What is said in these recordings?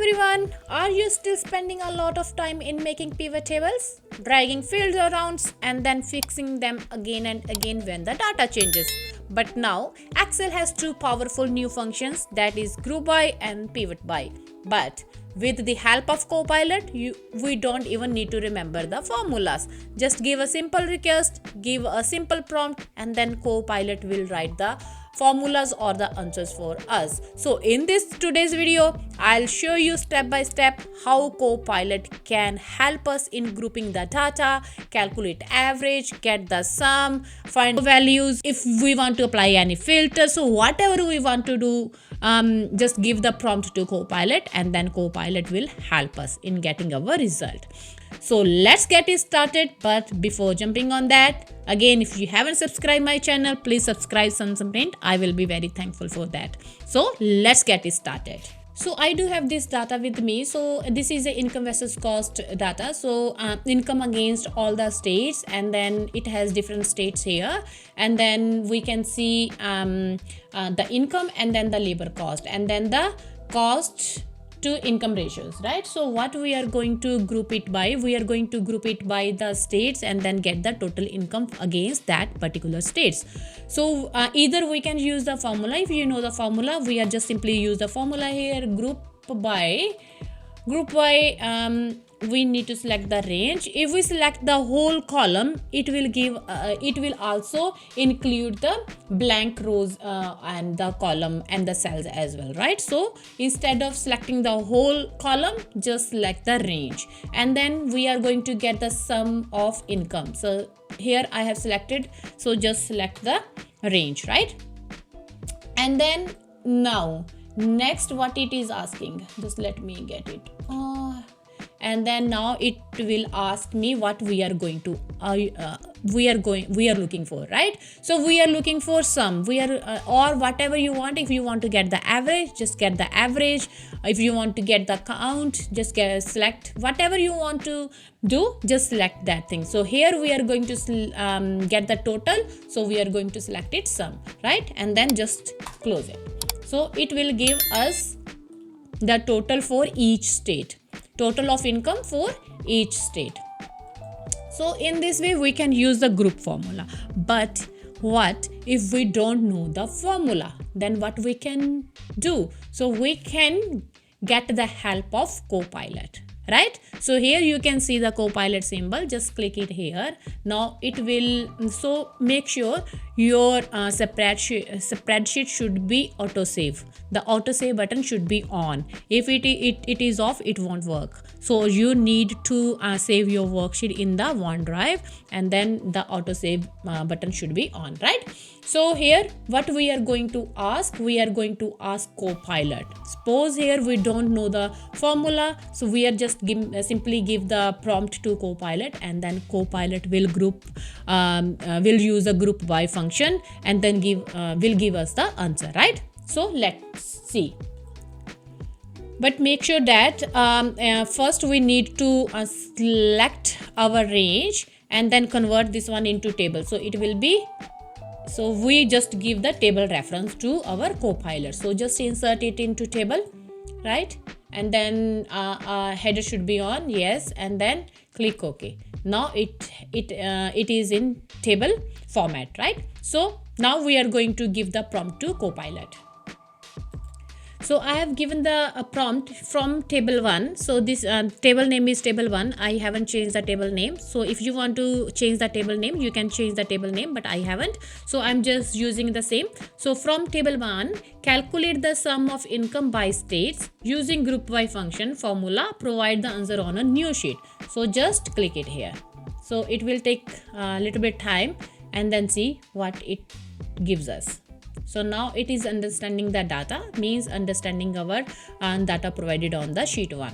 everyone, are you still spending a lot of time in making pivot tables, dragging fields around and then fixing them again and again when the data changes? But now Excel has two powerful new functions, that is Groupby and PivotBy. But with the help of Copilot, we don't even need to remember the formulas. Just give a simple request, give a simple prompt, and then Copilot will write the formulas or the answers for us. So in this today's video, I'll show you step by step how Copilot can help us in grouping the data, calculate average, get the sum, find values, if we want to apply any filter. So whatever we want to do, just give the prompt to Copilot and then Copilot will help us in getting our result. So let's get it started. But before jumping on that, again, if you haven't subscribed my channel, please subscribe Print. I will be very thankful for that. So let's get it started. So I do have this data with me. So this is the income versus cost data. So income against all the states, and then it has different states here, and then we can see the income and then the labor cost and then the cost to income ratios, right? So what we are going to group it by, we are going to group it by the states and then get the total income against that particular states. So either we can use the formula. If you know the formula, we are just simply use the formula here, group by we need to select the range. If we select the whole column, it will give it will also include the blank rows and the column and the cells as well, right? So instead of selecting the whole column, just select the range, and then we are going to get the sum of income. So here I have selected, so just select the range, right? And then now next what it is asking, just let me get it. And then now it will ask me what we are going to we are looking for, right? So we are looking for sum, we are or whatever you want. If you want to get the average, just get the average. If you want to get the count, just select whatever you want to do, just select that thing. So here we are going to get the total, so we are going to select it sum, right? And then just close it. So it will give us the total for each state, total of income for each state. So in this way we can use the group formula. But what if we don't know the formula? Then what we can do? So we can get the help of Copilot, right? So here you can see the Copilot symbol, just click it here. Now it will, so make sure your spreadsheet should be autosave. The autosave button should be on. If it is off, it won't work. So you need to save your worksheet in the OneDrive, and then the autosave button should be on, right? So here what we are going to ask, we are going to ask Copilot. Suppose here we don't know the formula, so we are just simply give the prompt to Copilot, and then Copilot will will use the group by function and then will give us the answer, right? So let's see. But make sure that first we need to select our range and then convert this one into table. So it will be, so we just give the table reference to our Copilot. So just insert it into table, right? And then header should be on, yes, and then click OK. Now it is in table format, right? So now we are going to give the prompt to Copilot. So I have given the prompt from table 1. So this table name is table 1. I haven't changed the table name. So if you want to change the table name, you can change the table name, but I haven't. So I'm just using the same. So from table 1, calculate the sum of income by states using group by function formula. Provide the answer on a new sheet. So just click it here. So it will take a little bit time, and then see what it gives us. So now it is understanding the data, means understanding our data provided on the sheet 1.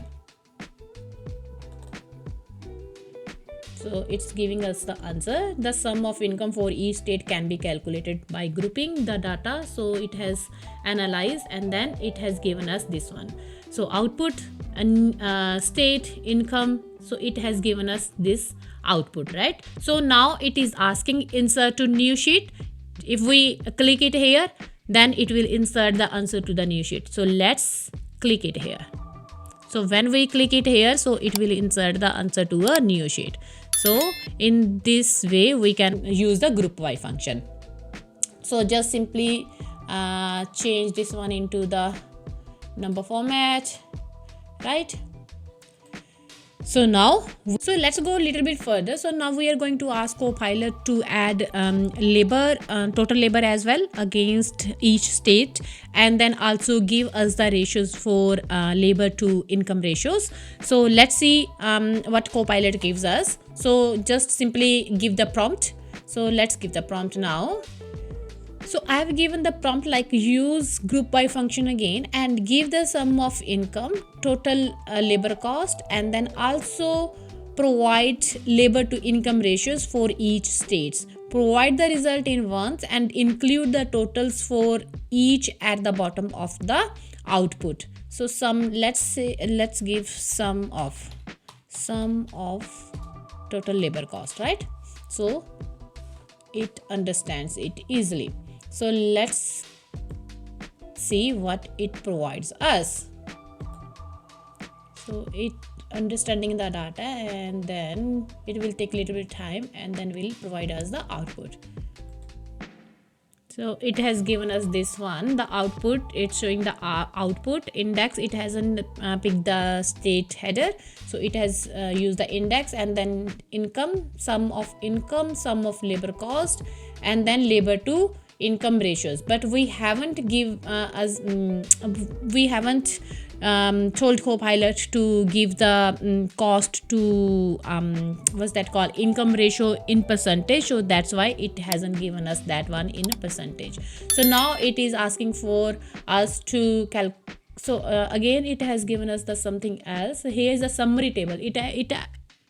So it's giving us the answer. The sum of income for each state can be calculated by grouping the data. So it has analyzed, and then it has given us this one. So output and state income. So it has given us this output, right? So now it is asking insert to new sheet. If we click it here, then it will insert the answer to the new sheet. So let's click it here. So when we click it here, so it will insert the answer to a new sheet. So in this way we can use the group by function. So just simply change this one into the number format, right? So now, so let's go a little bit further. So now we are going to ask Copilot to add labor, total labor as well against each state, and then also give us the ratios for labor to income ratios. So let's see what Copilot gives us. So just simply give the prompt. So let's give the prompt now. So I have given the prompt like use group by function again and give the sum of income, total labor cost, and then also provide labor to income ratios for each states. Provide the result in ones and include the totals for each at the bottom of the output. So let's give sum of total labor cost, right? So it understands it easily. So let's see what it provides us. So it understanding the data, and then it will take a little bit of time, and then will provide us the output. So it has given us this one, the output. It's showing the output index. It hasn't picked the state header, so it has used the index, and then income, sum of labor cost, and then labor to income ratios. But we haven't told Copilot to give the cost to what's that called, income ratio in percentage. So that's why it hasn't given us that one in a percentage. So now it is asking for us to again it has given us the something else. Here is a summary table.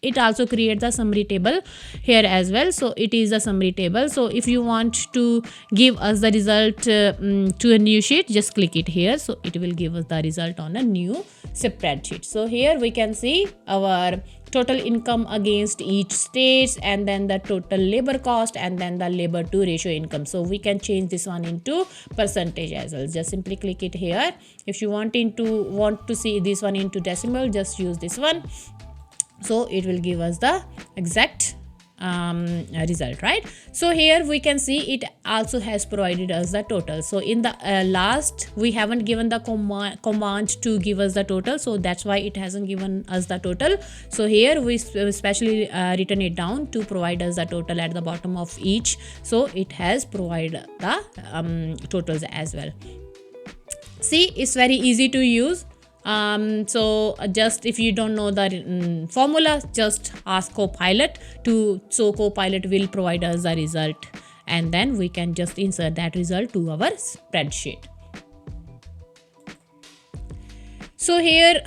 It also creates a summary table here as well. So it is a summary table. So if you want to give us the result to a new sheet, just click it here. So it will give us the result on a new spreadsheet. So here we can see our total income against each states, and then the total labor cost, and then the labor to ratio income. So we can change this one into percentage as well. Just simply click it here. If you want to see this one into decimal, just use this one. So it will give us the exact result, right? So here we can see it also has provided us the total. So in the last we haven't given the command to give us the total, so that's why it hasn't given us the total. So here we specially written it down to provide us the total at the bottom of each. So it has provided the totals as well. See, it's very easy to use. So just if you don't know the formula, just ask Copilot so Copilot will provide us the result, and then we can just insert that result to our spreadsheet. So here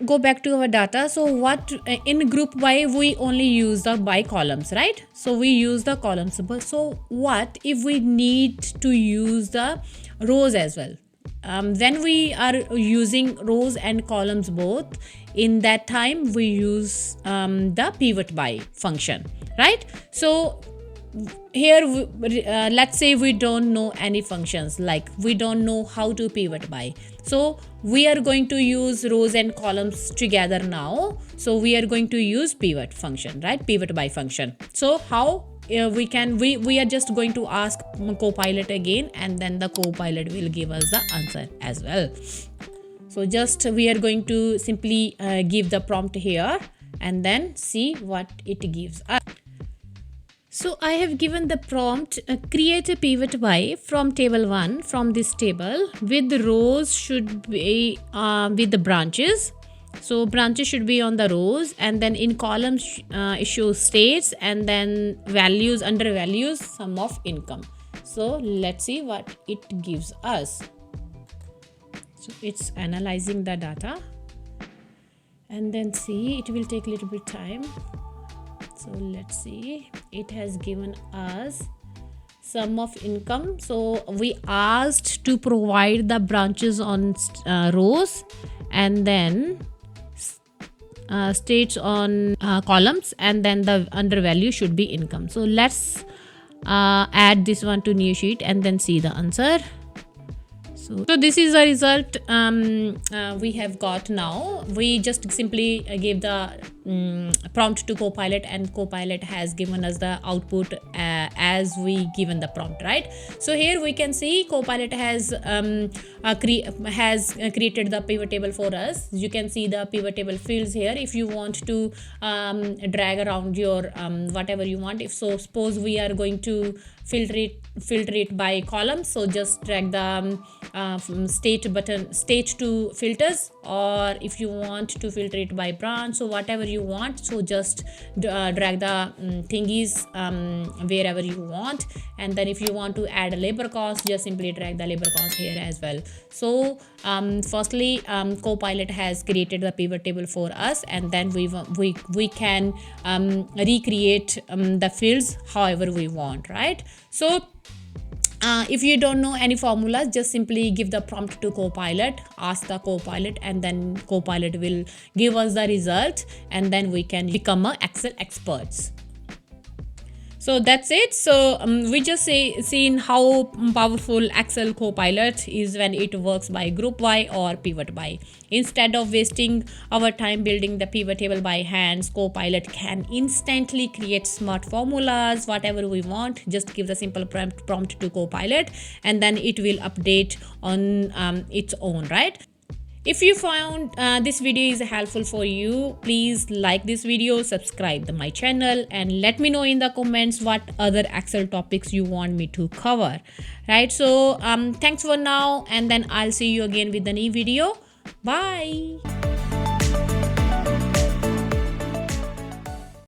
go back to our data. So what in group by we only use the by columns, right? So we use the columns. So what if we need to use the rows as well? When we are using rows and columns both, in that time we use the pivot by function, right? So here let's say we don't know any functions, like we don't know how to pivot by. So we are going to use rows and columns together now. So we are going to use pivot function, right? Pivot by function. So how we are just going to ask Copilot again, and then the Copilot will give us the answer as well. So just we are going to simply give the prompt here, and then see what it gives us. So I have given the prompt, create a pivot by from table 1 from this table with the rows should be with the branches. So branches should be on the rows, and then in columns it shows states, and then values, under values sum of income. So let's see what it gives us. So it's analyzing the data, and then see, it will take a little bit time. So let's see, it has given us sum of income. So we asked to provide the branches on rows, and then states on columns, and then the under value should be income. So let's add this one to new sheet and then see the answer. So this is the result we have got now. We just simply gave the prompt to Copilot, and Copilot has given us the output as we given the prompt, right? So here we can see Copilot has created the pivot table for us. You can see the pivot table fields here. If you want to drag around your whatever you want, if so, suppose we are going to filter it by column, so just drag the stage to filters, or if you want to filter it by branch, so whatever you want, so just drag the thingies wherever you want. And then if you want to add a labor cost, just simply drag the labor cost here as well. So firstly, Copilot has created the pivot table for us, and then we can recreate the fields however we want, right? So if you don't know any formulas, just simply give the prompt to Copilot, ask the Copilot, and then Copilot will give us the result, and then we can become a Excel experts. So that's it. So we just seen how powerful Excel Copilot is when it works by GroupBy or PivotBy. Instead of wasting our time building the pivot table by hands, Copilot can instantly create smart formulas, whatever we want. Just give the simple prompt to Copilot, and then it will update on its own, right? If you found this video is helpful for you, please like this video, subscribe to my channel, and let me know in the comments what other Excel topics you want me to cover, right? So thanks for now, and then I'll see you again with a new video. Bye.